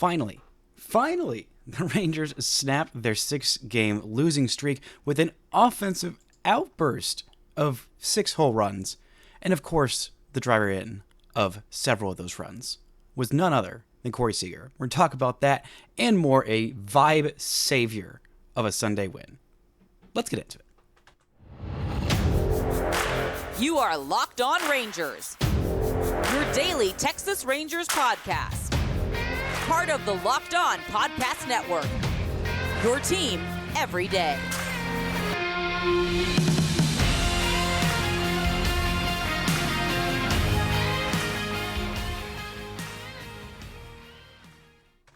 Finally, the Rangers snapped their 6-game losing streak with an offensive outburst of 6 whole runs. And of course, the driver in of several of those runs was none other than Corey Seager. We're going to talk about that and more, a vibe savior of a Sunday win. Let's get into it. You are Locked On Rangers, your daily Texas Rangers podcast. Part of the Locked On Podcast Network, your team every day.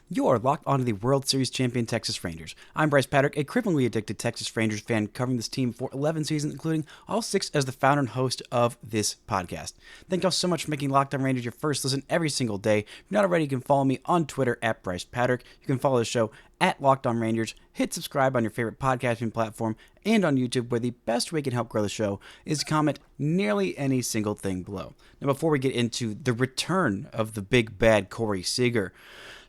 You are locked onto the World Series champion Texas Rangers. I'm Bryce Patrick, a cripplingly addicted Texas Rangers fan covering this team for 11 seasons, including all 6 as the founder and host of this podcast. Thank y'all so much for making Locked On Rangers your first listen every single day. If you're not already, you can follow me on Twitter at Bryce Patrick. You can follow the show at Locked On Rangers. Hit subscribe on your favorite podcasting platform and on YouTube, where the best way you can help grow the show is to comment nearly any single thing below. Now, before we get into the return of the big bad Corey Seager,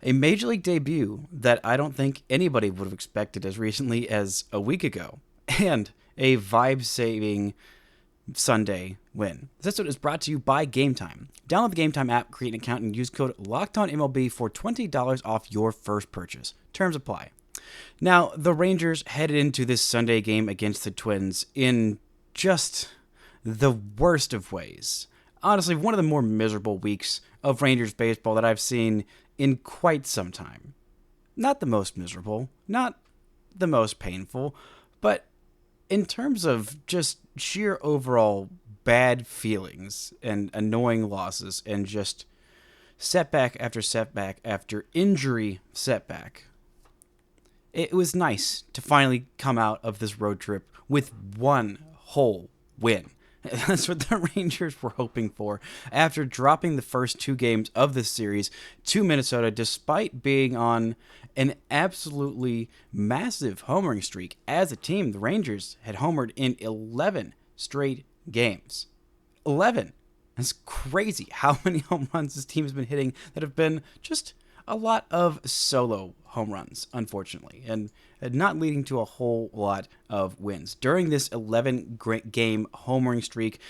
a Major League debut that I don't think anybody would have expected as recently as a week ago, and a vibe-saving Sunday win. This episode is brought to you by Gametime. Download the Gametime app, create an account, and use code LOCKEDONMLB for $20 off your first purchase. Terms apply. Now, the Rangers headed into this Sunday game against the Twins in just the worst of ways. Honestly, one of the more miserable weeks of Rangers baseball that I've seen in quite some time. Not the most miserable, not the most painful, but in terms of just sheer overall bad feelings and annoying losses and just setback after setback after injury setback, it was nice to finally come out of this road trip with one whole win. That's what the Rangers were hoping for after dropping the first 2 games of this series to Minnesota, despite being on an absolutely massive homering streak. As a team, the Rangers had homered in 11 straight games. 11! That's crazy how many home runs this team has been hitting that have been just a lot of solo home runs, unfortunately, and not leading to a whole lot of wins. During this 11-game homering streak,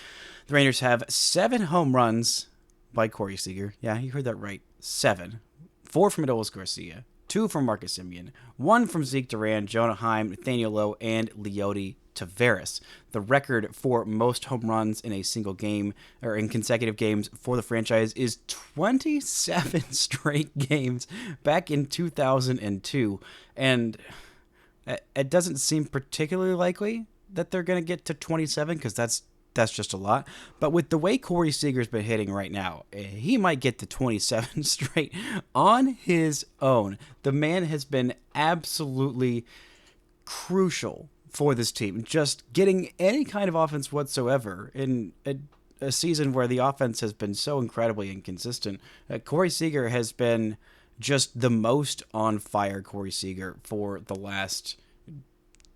the Rangers have 7 home runs by Corey Seager. Yeah, you heard that right. 7. 4 from Adolis Garcia, 2 from Marcus Semien, 1 from Zeke Duran, Jonah Heim, Nathaniel Lowe, and Leody Taveras. The record for most home runs in a single game, or in consecutive games for the franchise, is 27 straight games back in 2002. And it doesn't seem particularly likely that they're going to get to 27, because that's just a lot. But with the way Corey Seager's been hitting right now, he might get to 27 straight on his own. The man has been absolutely crucial for this team, just getting any kind of offense whatsoever in a season where the offense has been so incredibly inconsistent. Corey Seager has been just the most on fire Corey Seager for the last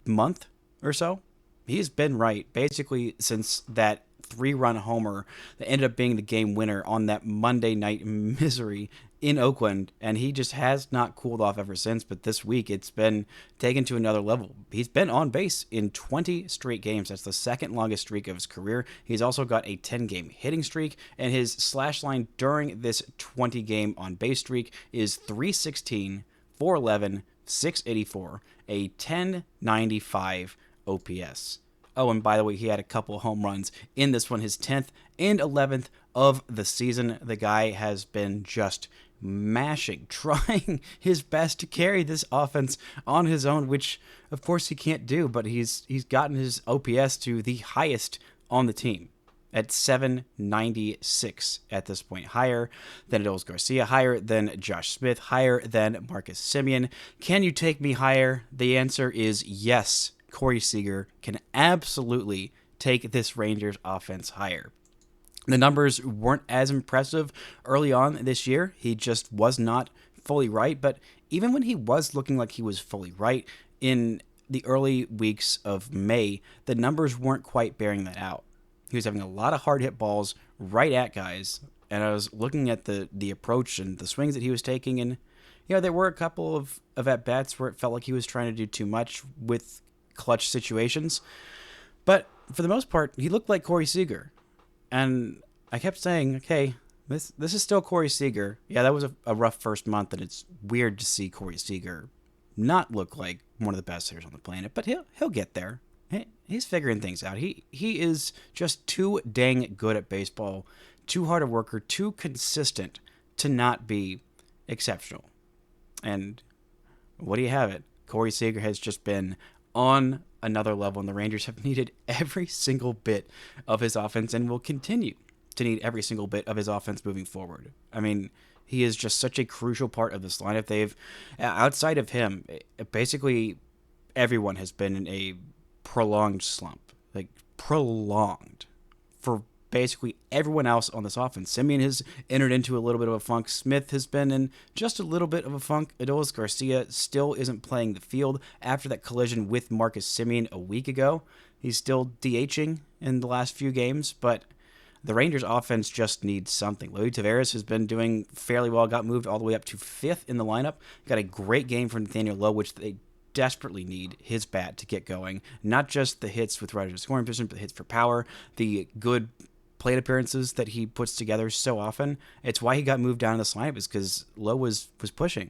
month or so. He's been right basically since that 3-run homer that ended up being the game winner on that Monday night misery in Oakland, and he just has not cooled off ever since. But this week, it's been taken to another level. He's been on base in 20 straight games. That's the second longest streak of his career. He's also got a 10-game hitting streak, and his slash line during this 20-game on-base streak is .316, .411, .684, a .1095 OPS. Oh, and by the way, he had a couple home runs in this one, his 10th and 11th of the season. The guy has been just mashing, trying his best to carry this offense on his own, which of course he can't do, but he's gotten his OPS to the highest on the team at 796 at this point, higher than Adolis Garcia, higher than Josh Smith, higher than Marcus Semien. Can you take me higher? The answer is yes. Corey Seager can absolutely take this Rangers offense higher. The numbers weren't as impressive early on this year. He just was not fully right. But even when he was looking like he was fully right in the early weeks of May, the numbers weren't quite bearing that out. He was having a lot of hard hit balls right at guys. And I was looking at the approach and the swings that he was taking, and there were a couple of at-bats where it felt like he was trying to do too much with clutch situations. But for the most part, he looked like Corey Seager. And I kept saying, okay, this is still Corey Seager. Yeah, that was a rough first month, and it's weird to see Corey Seager not look like one of the best hitters on the planet. But he'll get there. He's figuring things out. He is just too dang good at baseball, too hard a worker, too consistent to not be exceptional. And what do you have it? Corey Seager has just been on another level, and the Rangers have needed every single bit of his offense and will continue to need every single bit of his offense moving forward. I mean, he is just such a crucial part of this lineup. They've, outside of him, basically everyone has been in a prolonged slump, like prolonged for basically everyone else on this offense. Semien has entered into a little bit of a funk. Smith has been in just a little bit of a funk. Adolis Garcia still isn't playing the field after that collision with Marcus Semien a week ago. He's still DHing in the last few games, but the Rangers offense just needs something. Luis Taveras has been doing fairly well, got moved all the way up to 5th in the lineup. Got a great game from Nathaniel Lowe, which they desperately need his bat to get going. Not just the hits with runners in scoring position, but the hits for power, the good plate appearances that he puts together so often. It's why he got moved down in this lineup, is because Lowe was pushing.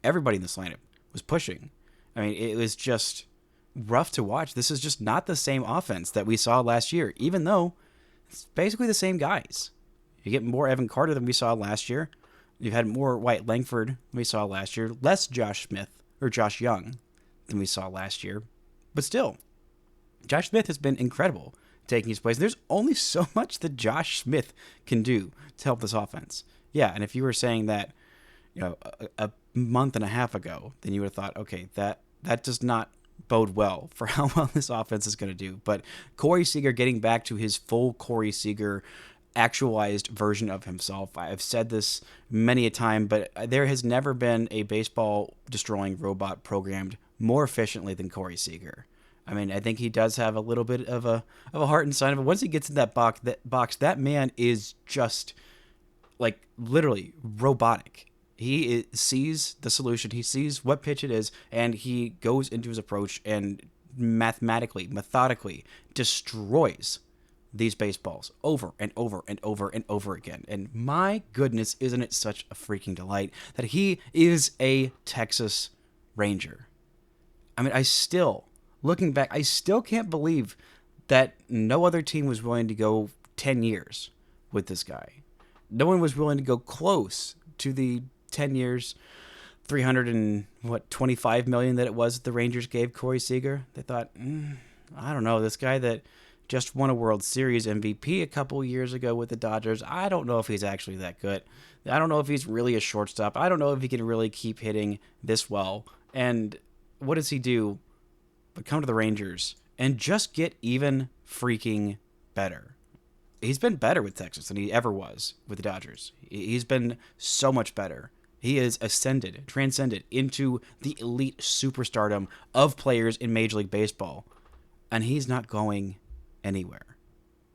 Everybody in this lineup was pushing. I mean, it was just rough to watch. This is just not the same offense that we saw last year, even though it's basically the same guys. You get more Evan Carter than we saw last year. You've had more Wyatt Langford than we saw last year. Less Josh Young than we saw last year. But still, Josh Smith has been incredible taking his place. There's only so much that Josh Smith can do to help this offense. Yeah, and if you were saying that, a month and a half ago, then you would have thought, okay, that does not bode well for how well this offense is going to do. But Corey Seager getting back to his full Corey Seager actualized version of himself. I've said this many a time, but there has never been a baseball destroying robot programmed more efficiently than Corey Seager. I mean, I think he does have a little bit of a heart inside of it. Once he gets in that box, that man is just like literally robotic. He sees the solution. He sees what pitch it is, and he goes into his approach and methodically destroys these baseballs over and over and over and over again. And my goodness, isn't it such a freaking delight that he is a Texas Ranger. I mean, looking back, I still can't believe that no other team was willing to go 10 years with this guy. No one was willing to go close to the 10 years, $325 million that it was the Rangers gave Corey Seager. They thought, I don't know, this guy that just won a World Series MVP a couple years ago with the Dodgers, I don't know if he's actually that good. I don't know if he's really a shortstop. I don't know if he can really keep hitting this well. And what does he do but come to the Rangers and just get even freaking better? He's been better with Texas than he ever was with the Dodgers. He's been so much better. He is transcended into the elite superstardom of players in Major League Baseball, and he's not going anywhere.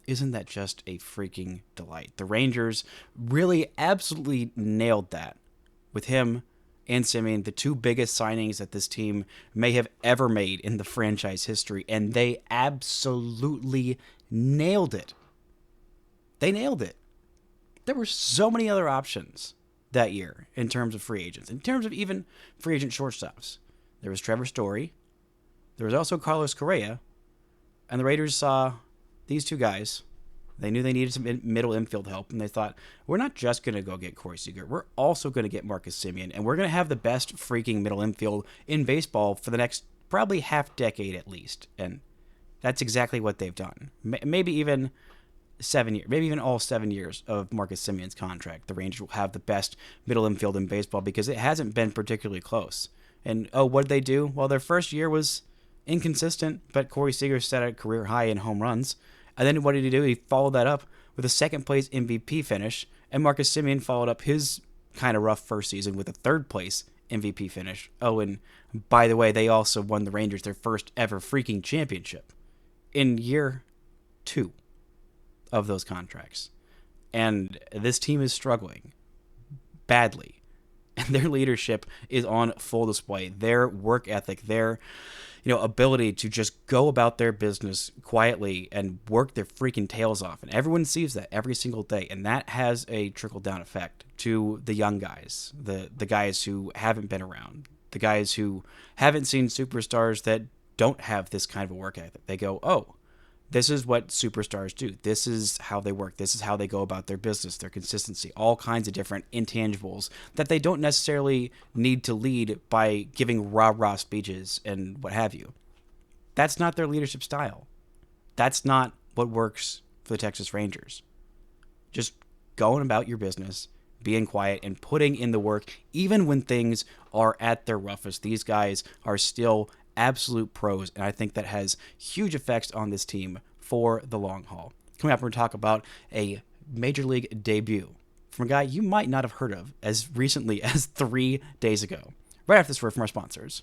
Isn't that just a freaking delight? The Rangers really absolutely nailed that with him and Semien, the two biggest signings that this team may have ever made in the franchise history, and they absolutely nailed it. They nailed it. There were so many other options that year in terms of free agents, in terms of even free agent shortstops. There was Trevor Story. There was also Carlos Correa. And the Raiders saw these two guys. They knew they needed some middle infield help, and they thought, we're not just going to go get Corey Seager. We're also going to get Marcus Semien, and we're going to have the best freaking middle infield in baseball for the next probably half decade at least. And that's exactly what they've done. Maybe even 7 years, maybe even all 7 years of Marcus Semien's contract. The Rangers will have the best middle infield in baseball because it hasn't been particularly close. And, what did they do? Well, their first year was inconsistent, but Corey Seager set a career high in home runs. And then what did he do? He followed that up with a second-place MVP finish, and Marcus Semien followed up his kind of rough first season with a third-place MVP finish. Oh, and by the way, they also won the Rangers their first ever freaking championship in year 2 of those contracts. And this team is struggling badly. and their leadership is on full display. Their work ethic, their ability to just go about their business quietly and work their freaking tails off. And everyone sees that every single day. And that has a trickle-down effect to the young guys, the guys who haven't been around, the guys who haven't seen superstars that don't have this kind of a work ethic. They go, oh, this is what superstars do. This is how they work. This is how they go about their business, their consistency, all kinds of different intangibles that they don't necessarily need to lead by giving rah-rah speeches and what have you. That's not their leadership style. That's not what works for the Texas Rangers. Just going about your business, being quiet, and putting in the work, even when things are at their roughest. These guys are still absolute pros, and I think that has huge effects on this team for the long haul. Coming up, we're going to talk about a Major League debut from a guy you might not have heard of as recently as 3 days ago. Right after this word from our sponsors.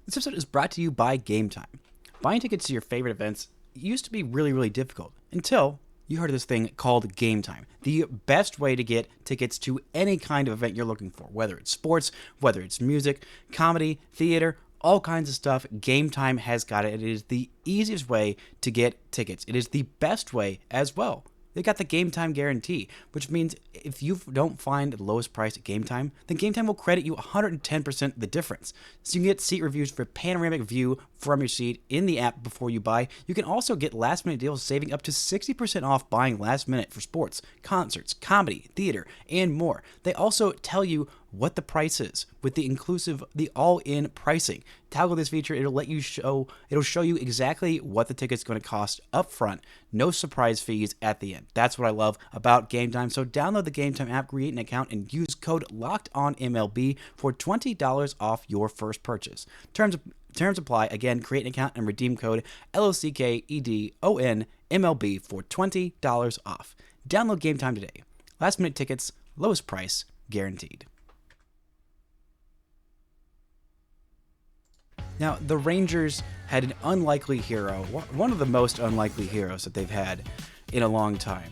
This episode is brought to you by Gametime. Buying tickets to your favorite events used to be really, really difficult until you heard of this thing called Gametime, the best way to get tickets to any kind of event you're looking for, whether it's sports, whether it's music, comedy, theater, all kinds of stuff. Gametime has got it. It is the easiest way to get tickets. It is the best way as well. They got the Gametime guarantee, which means if you don't find the lowest price at Gametime, then Gametime will credit you 110% the difference. So you can get seat reviews for panoramic view from your seat in the app before you buy. You can also get last minute deals saving up to 60% off buying last minute for sports, concerts, comedy, theater, and more. They also tell you what the price is with the all-in pricing. Toggle this feature, it'll show you exactly what the ticket's going to cost up front. No surprise fees at the end. That's what I love about Gametime. So download the Gametime app, create an account, and use code LOCKEDONMLB for $20 off your first purchase. Terms apply. Again, create an account and redeem code LOCKEDONMLB for $20 off. Download Gametime today. Last minute tickets, lowest price, guaranteed. Now, the Rangers had an unlikely hero, one of the most unlikely heroes that they've had in a long time,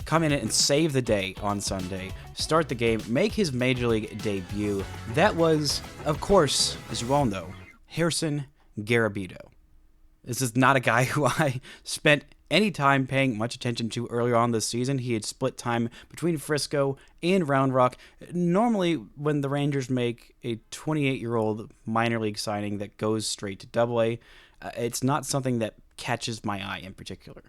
come in and save the day on Sunday, start the game, make his Major League debut. That was, of course, as you all know, Gerson Garabito. This is not a guy who I spent any time paying much attention to earlier on this season. He had split time between Frisco and Round Rock. Normally, when the Rangers make a 28-year-old minor league signing that goes straight to Double-A, it's not something that catches my eye in particular.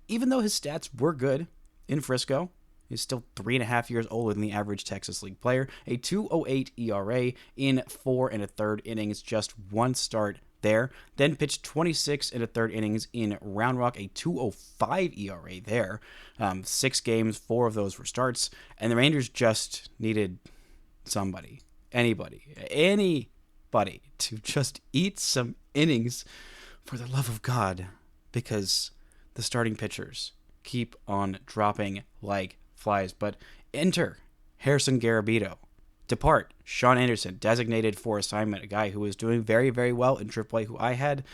Even though his stats were good in Frisco, he's still 3.5 years older than the average Texas League player. A 2.08 ERA in 4 1/3 innings, just one start there. Then pitched 26 1/3 innings in Round Rock, a 2.05 ERA there. 6 games, 4 of those were starts. And the Rangers just needed anybody to just eat some innings for the love of God, because the starting pitchers keep on dropping like flies. But enter Gerson Garabito. Depart Sean Anderson, designated for assignment, a guy who was doing very, very well in AAA, who I had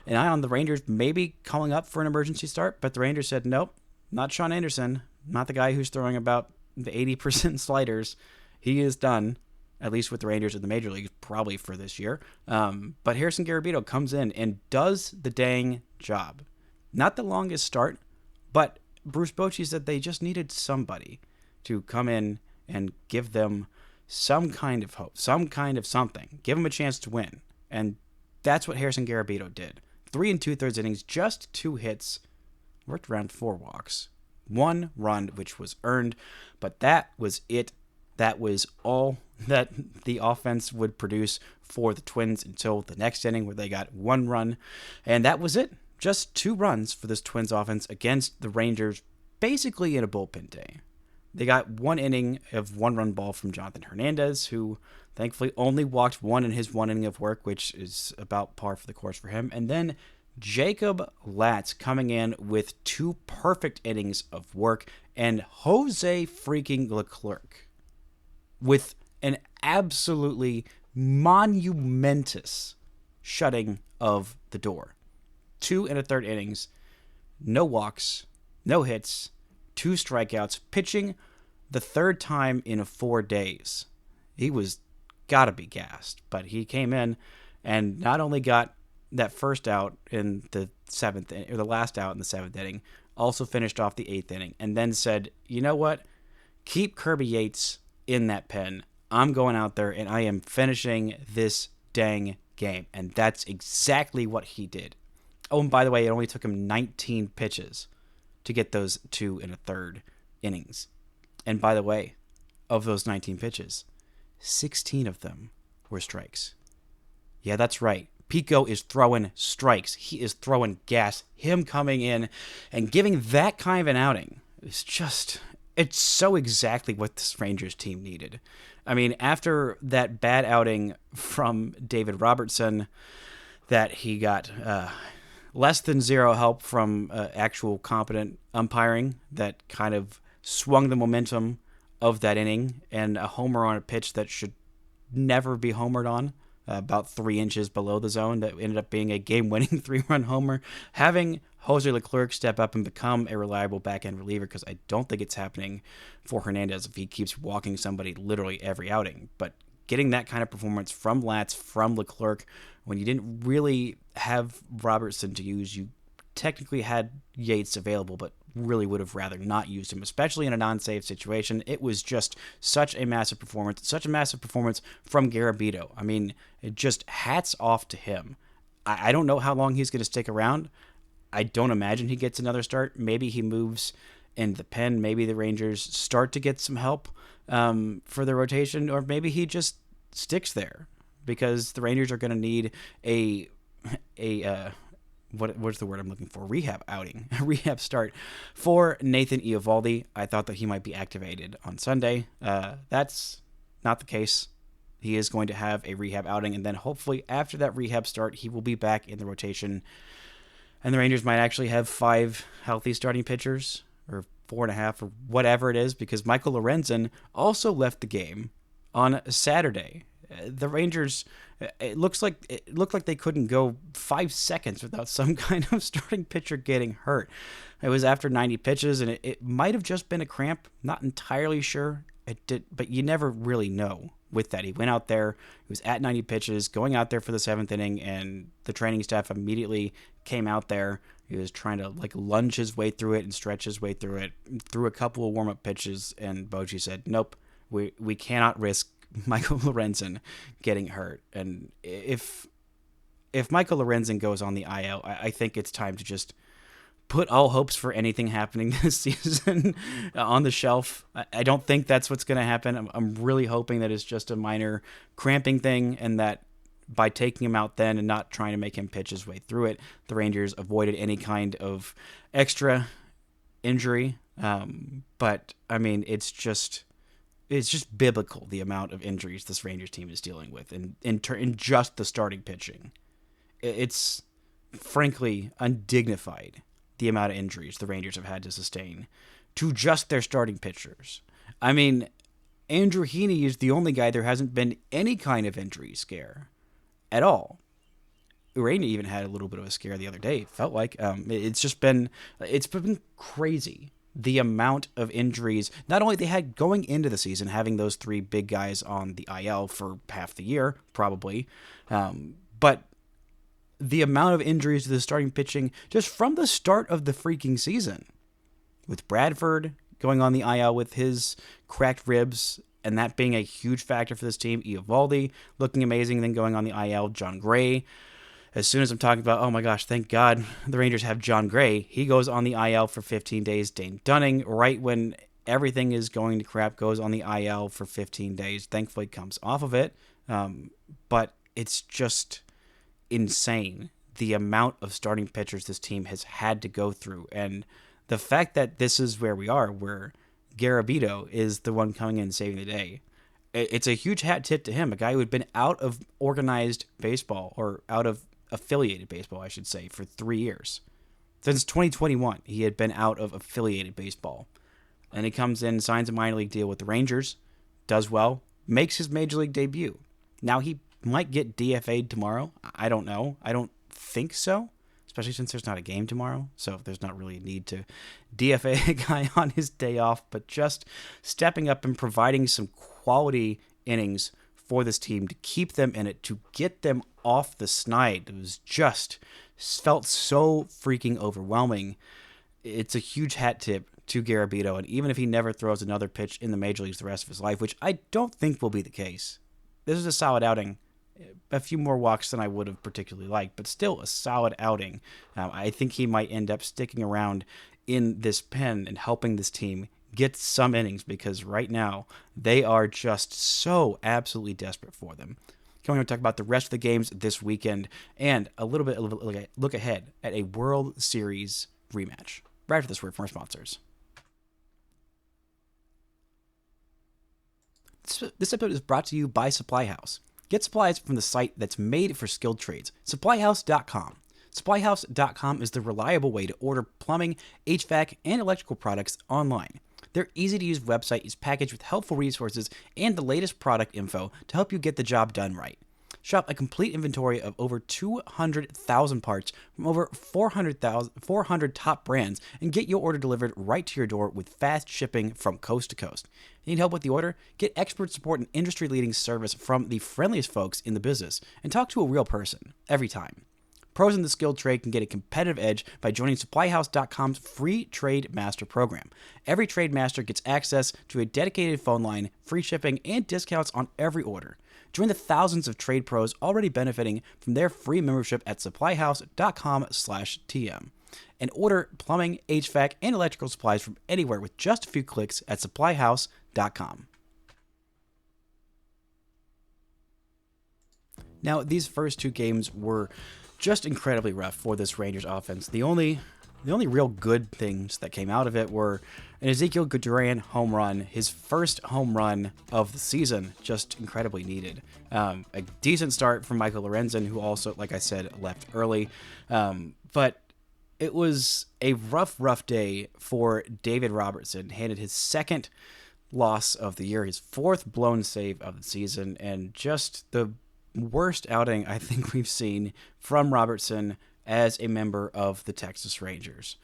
an eye on the Rangers maybe calling up for an emergency start, but the Rangers said, nope, not Sean Anderson, not the guy who's throwing about the 80% sliders. He is done, at least with the Rangers in the Major Leagues, probably for this year. But Gerson Garabito comes in and does the dang job. Not the longest start, but Bruce Bochy said they just needed somebody to come in and give them some kind of hope, some kind of something, give them a chance to win. And that's what Gerson Garabito did. 3 2/3 innings, just 2 hits, worked around 4 walks, 1 run, which was earned, but that was it. That was all that the offense would produce for the Twins until the next inning, where they got 1 run, and that was it. Just 2 runs for this Twins offense against the Rangers, basically in a bullpen day. They got 1 inning of 1-run ball from Jonathan Hernandez, who thankfully only walked 1 in his 1 inning of work, which is about par for the course for him. And then Jacob Latz coming in with 2 perfect innings of work, and Jose freaking Leclerc with an absolutely monumentous shutting of the door. 2 1/3 innings, no walks, no hits, 2 strikeouts, pitching the third time in 4 days. He was got to be gassed, but he came in and not only got that first out in the seventh, or the last out in the seventh inning, also finished off the eighth inning, and then said, you know what? Keep Kirby Yates in that pen. I'm going out there and I am finishing this dang game. And that's exactly what he did. Oh, and by the way, it only took him 19 pitches to get those 2 1/3 innings. And by the way, of those 19 pitches, 16 of them were strikes. Yeah, that's right. Pico is throwing strikes. He is throwing gas. Him coming in and giving that kind of an outing is just, it's so exactly what this Rangers team needed. I mean, after that bad outing from David Robertson, that he got less than zero help from actual competent umpiring, that kind of swung the momentum of that inning, and a homer on a pitch that should never be homered on, about 3 inches below the zone, that ended up being a game-winning 3-run homer. Having Jose Leclerc step up and become a reliable back-end reliever, because I don't think it's happening for Hernandez if he keeps walking somebody literally every outing. But getting that kind of performance from Latz, from Leclerc, when you didn't really have Robertson to use, you technically had Yates available, but really would have rather not used him, especially in a non-save situation. It was just such a massive performance from Garabito. I mean, it just hats off to him. I don't know how long he's going to stick around. I don't imagine he gets another start. Maybe he moves in the pen. Maybe the Rangers start to get some help for the rotation, or maybe he just sticks there, because the Rangers are going to need what's the word I'm looking for? Rehab outing, a rehab start for Nathan Eovaldi. I thought that he might be activated on Sunday. That's not the case. He is going to have a rehab outing, and then hopefully after that rehab start, he will be back in the rotation, and the Rangers might actually have 5 healthy starting pitchers, or 4.5, or whatever it is, because Michael Lorenzen also left the game on Saturday. The Rangers, it looked like they couldn't go 5 seconds without some kind of starting pitcher getting hurt. It was after 90 pitches, and it might have just been a cramp. Not entirely sure. It did, but you never really know with that. He went out there, he was at 90 pitches, going out there for the 7th inning, and the training staff immediately came out there. He was trying to lunge his way through it and stretch his way through it, threw a couple of warm-up pitches, and Bochy said, nope, we cannot risk Michael Lorenzen getting hurt. And if Michael Lorenzen goes on the IL, I think it's time to just put all hopes for anything happening this season on the shelf. I don't think that's what's going to happen. I'm really hoping that it's just a minor cramping thing, and that by taking him out then and not trying to make him pitch his way through it, the Rangers avoided any kind of extra injury. But I mean, it's just biblical, the amount of injuries this Rangers team is dealing with in just the starting pitching. It's frankly undignified, the amount of injuries the Rangers have had to sustain to just their starting pitchers. I mean, Andrew Heaney is the only guy there hasn't been any kind of injury scare at all. Urena even had a little bit of a scare the other day, it felt like. It's been crazy, the amount of injuries not only they had going into the season, having those 3 big guys on the IL for half the year, probably, but the amount of injuries to the starting pitching just from the start of the freaking season, with Bradford going on the IL with his cracked ribs, and that being a huge factor for this team. Eovaldi looking amazing, then going on the IL. John Gray, as soon as I'm talking about, oh my gosh, thank God the Rangers have John Gray, he goes on the IL for 15 days. Dane Dunning, right when everything is going to crap, goes on the IL for 15 days. Thankfully comes off of it. But it's just insane, the amount of starting pitchers this team has had to go through. And the fact that this is where we are, where Garabito is the one coming in and saving the day, it's a huge hat tip to him, a guy who had been out of organized baseball, or out of affiliated baseball, I should say, for 3 years. Since 2021, he had been out of affiliated baseball. And he comes in, signs a minor league deal with the Rangers, does well, makes his major league debut. Now he might get DFA'd tomorrow. I don't know. I don't think so. especially since there's not a game tomorrow. So there's not really a need to DFA a guy on his day off, but just stepping up and providing some quality innings for this team to keep them in it, to get them off the snide. It was just felt so freaking overwhelming. It's a huge hat tip to Garabito, and even if he never throws another pitch in the major leagues the rest of his life, which I don't think will be the case, this is a solid outing. A few more walks than I would have particularly liked, but still a solid outing. I think he might end up sticking around in this pen and helping this team get some innings, because right now they are just so absolutely desperate for them. Coming to talk about the rest of the games this weekend and a little bit of a look ahead at a World Series rematch. Right after this word from our sponsors. This episode is brought to you by SupplyHouse. Get supplies from the site that's made for skilled trades, SupplyHouse.com. SupplyHouse.com is the reliable way to order plumbing, HVAC, and electrical products online. Their easy-to-use website is packaged with helpful resources and the latest product info to help you get the job done right. Shop a complete inventory of over 200,000 parts from over 400 top brands and get your order delivered right to your door with fast shipping from coast to coast. Need help with the order? Get expert support and industry-leading service from the friendliest folks in the business and talk to a real person every time. Pros in the skilled trade can get a competitive edge by joining SupplyHouse.com's free Trade Master program. Every Trade Master gets access to a dedicated phone line, free shipping, and discounts on every order. Join the thousands of trade pros already benefiting from their free membership at SupplyHouse.com/TM. And order plumbing, HVAC, and electrical supplies from anywhere with just a few clicks at SupplyHouse.com. Now, these first two games were just incredibly rough for this Rangers offense. The only real good things that came out of it were an Ezekiel Duran home run, his first home run of the season, just incredibly needed. A decent start from Michael Lorenzen, who also, like I said, left early. But it was a rough day for David Robertson. Handed his second loss of the year, his fourth blown save of the season, and just the worst outing I think we've seen from Robertson as a member of the Texas Rangers.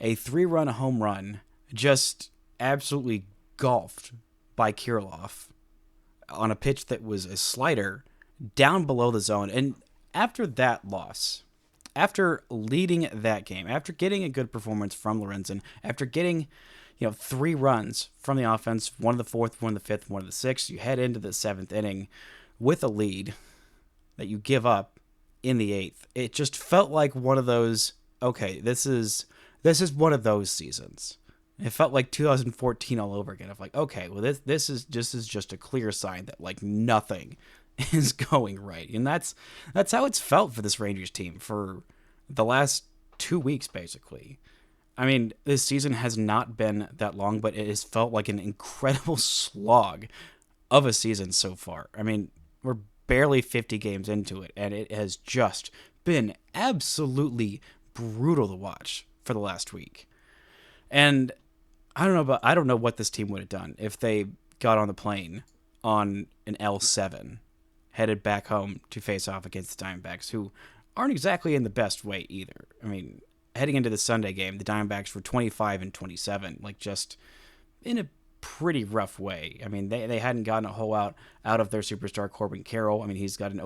A 3-run home run, just absolutely golfed by Kirilloff on a pitch that was a slider down below the zone. And after that loss, after leading that game, after getting a good performance from Lorenzen, after getting 3 runs from the offense, one of the fourth, one of the fifth, one of the sixth, you head into the 7th inning with a lead that you give up in the 8th. It just felt like one of those, okay, this is one of those seasons. It felt like 2014 all over again. Of like, okay, well this is just a clear sign that like nothing is going right. And that's how it's felt for this Rangers team for the last 2 weeks basically. I mean, this season has not been that long, but it has felt like an incredible slog of a season so far. I mean, we're barely 50 games into it, and it has just been absolutely brutal to watch for the last week. And I don't know what this team would have done if they got on the plane on an L7, headed back home to face off against the Diamondbacks, who aren't exactly in the best way either. I mean, heading into the Sunday game, the Diamondbacks were 25-27, like just in a pretty rough way. I mean, they hadn't gotten a whole lot out of their superstar Corbin Carroll. I mean, he's got an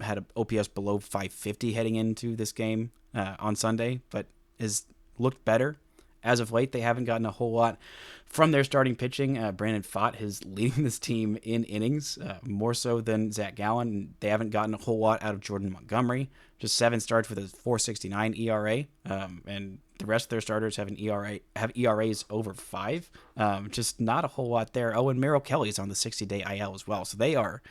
had an OPS below 550 heading into this game on Sunday, but has looked better as of late. They haven't gotten a whole lot from their starting pitching. Brandon Pfaadt is leading this team in innings, more so than Zach Gallen. They haven't gotten a whole lot out of Jordan Montgomery. Just 7 starts with a 4.69 ERA, and the rest of their starters have ERAs over 5. Just not a whole lot there. Oh, and Merrill Kelly's on the 60-day IL as well, so they are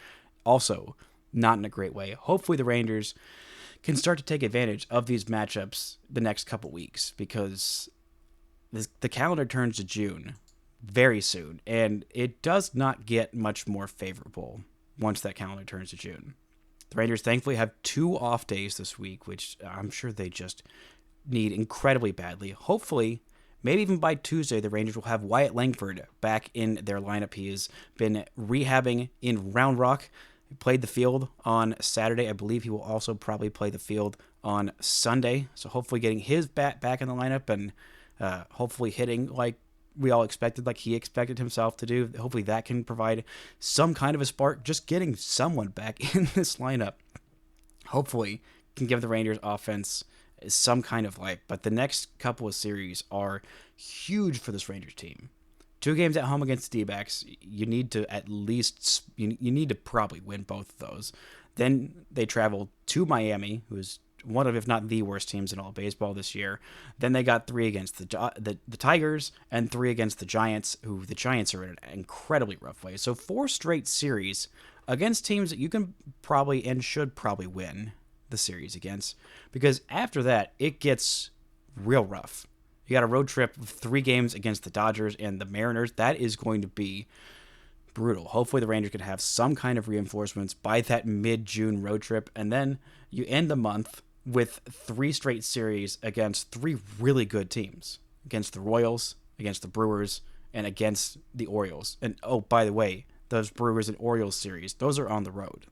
also not in a great way. Hopefully the Rangers can start to take advantage of these matchups the next couple weeks, because the calendar turns to June very soon, and it does not get much more favorable once that calendar turns to June. The Rangers thankfully have 2 off days this week, which I'm sure they just need incredibly badly. Hopefully, maybe even by Tuesday, the Rangers will have Wyatt Langford back in their lineup. He has been rehabbing in Round Rock. He played the field on Saturday. I believe he will also probably play the field on Sunday. So hopefully getting his bat back in the lineup and hopefully hitting like we all expected, like he expected himself to do. Hopefully that can provide some kind of a spark. Just getting someone back in this lineup hopefully can give the Rangers offense some kind of life. But the next couple of series are huge for this Rangers team. 2 games at home against the D-backs. You need to at least, you need to probably win both of those. Then they travel to Miami, who's one of, if not the worst teams in all of baseball this year. Then they got 3 against the Tigers and 3 against the Giants, who the Giants are in an incredibly rough way. So 4 straight series against teams that you can probably and should probably win the series against. Because after that, it gets real rough. You got a road trip of 3 games against the Dodgers and the Mariners. That is going to be brutal. Hopefully the Rangers can have some kind of reinforcements by that mid-June road trip. And then you end the month with 3 straight series against 3 really good teams. Against the Royals, against the Brewers, and against the Orioles. And oh, by the way, those Brewers and Orioles series, those are on the road.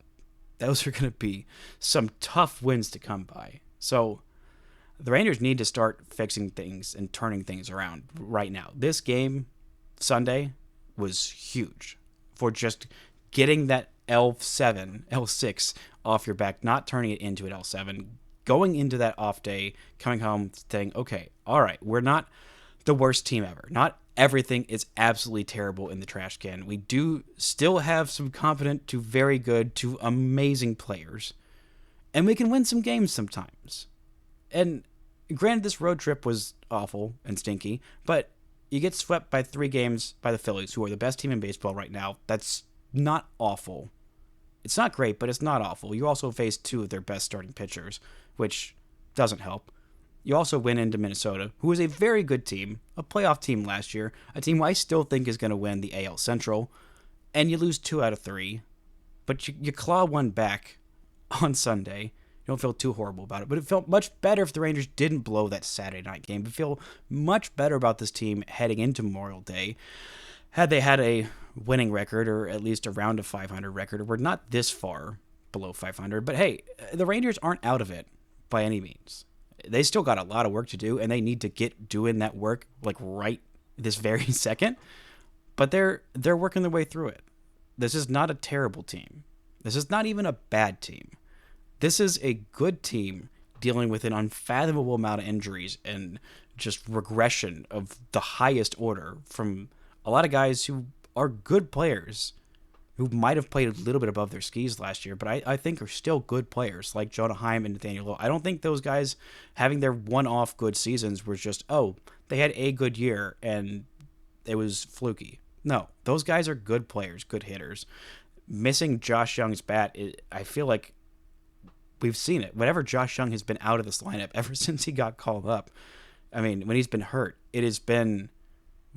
Those are going to be some tough wins to come by. So the Rangers need to start fixing things and turning things around right now. This game, Sunday, was huge for just getting that L7, L6 off your back, not turning it into an L7, going into that off day, coming home, saying, okay, all right, we're not the worst team ever. Not everything is absolutely terrible in the trash can. We do still have some competent to very good to amazing players, and we can win some games sometimes. And granted, this road trip was awful and stinky, but you get swept by 3 games by the Phillies, who are the best team in baseball right now. That's not awful. It's not great, but it's not awful. You also face 2 of their best starting pitchers, which doesn't help. You also win into Minnesota, who is a very good team, a playoff team last year, a team I still think is going to win the AL Central, and you lose 2 out of 3, but you claw 1 back on Sunday. You don't feel too horrible about it, but it felt much better if the Rangers didn't blow that Saturday night game. But feel much better about this team heading into Memorial Day had they had a winning record, or at least around a 500 record. We're not this far below 500, but hey, the Rangers aren't out of it by any means. They still got a lot of work to do, and they need to get doing that work like right this very second. But they're working their way through it. This is not a terrible team. This is not even a bad team. This is a good team dealing with an unfathomable amount of injuries and just regression of the highest order from a lot of guys who are good players, who might have played a little bit above their skis last year, but I think are still good players, like Jonah Heim and Nathaniel Lowe. I don't think those guys having their one-off good seasons were just, oh, they had a good year and it was fluky. No, those guys are good players, good hitters. Missing Josh Young's bat, I feel like we've seen it. Whenever Josh Young has been out of this lineup, ever since he got called up, I mean, when he's been hurt, it has been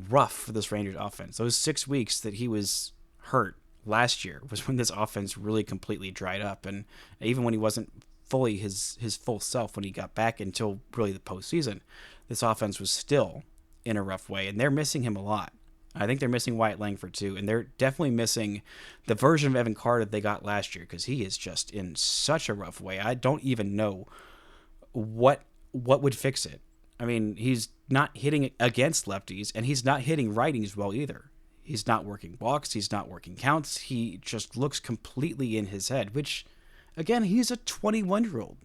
rough for this Rangers offense. Those 6 weeks that he was hurt last year was when this offense really completely dried up. And even when he wasn't fully his full self when he got back until really the postseason, this offense was still in a rough way. And they're missing him a lot. I think they're missing Wyatt Langford too, and they're definitely missing the version of Evan Carter they got last year, because he is just in such a rough way. I don't even know what would fix it. I mean, he's not hitting against lefties, and he's not hitting righties well either. He's not working walks, he's not working counts. He just looks completely in his head, which, again, he's a 21-year-old.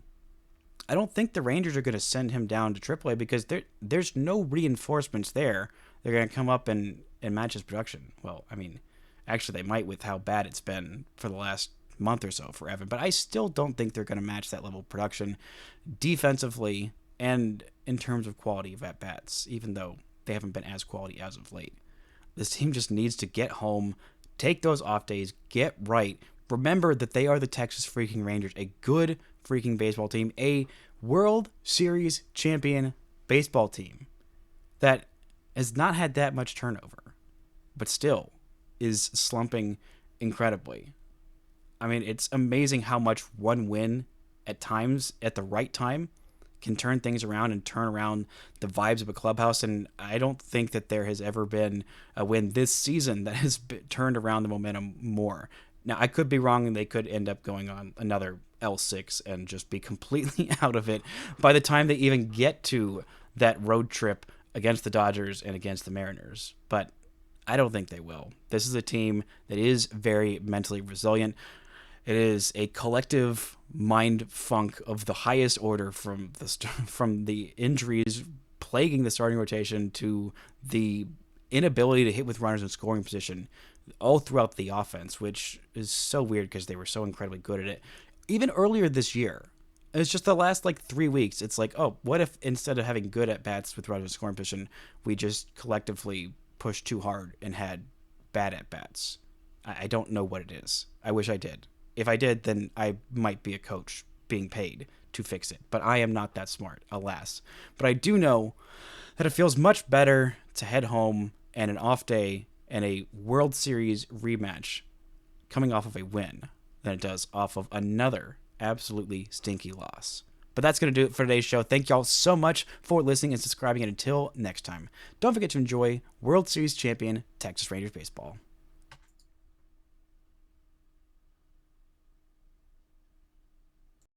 I don't think the Rangers are going to send him down to AAA because there's no reinforcements there. They're going to come up and match his production. Well, I mean, actually they might with how bad it's been for the last month or so for Evan, but I still don't think they're going to match that level of production defensively and in terms of quality of at-bats, even though they haven't been as quality as of late. This team just needs to get home, take those off days, get right. Remember that they are the Texas freaking Rangers, a good freaking baseball team, a World Series champion baseball team that has not had that much turnover, but still is slumping incredibly. I mean, it's amazing how much one win at times, at the right time, can turn things around and turn around the vibes of a clubhouse. And I don't think that there has ever been a win this season that has turned around the momentum more. Now, I could be wrong, and they could end up going on another L6 and just be completely out of it by the time they even get to that road trip against the Dodgers and against the Mariners. But I don't think they will. This is a team that is very mentally resilient. It is a collective mind funk of the highest order, from the injuries plaguing the starting rotation to the inability to hit with runners in scoring position all throughout the offense, which is so weird because they were so incredibly good at it. Even earlier this year, it's just the last 3 weeks. It's like, oh, what if instead of having good at bats with runners in scoring position, we just collectively pushed too hard and had bad at bats? I don't know what it is. I wish I did. If I did, then I might be a coach being paid to fix it. But I am not that smart, alas. But I do know that it feels much better to head home and an off day and a World Series rematch coming off of a win than it does off of another absolutely stinky loss. But that's going to do it for today's show. Thank y'all so much for listening and subscribing. And until next time, don't forget to enjoy World Series champion Texas Rangers baseball.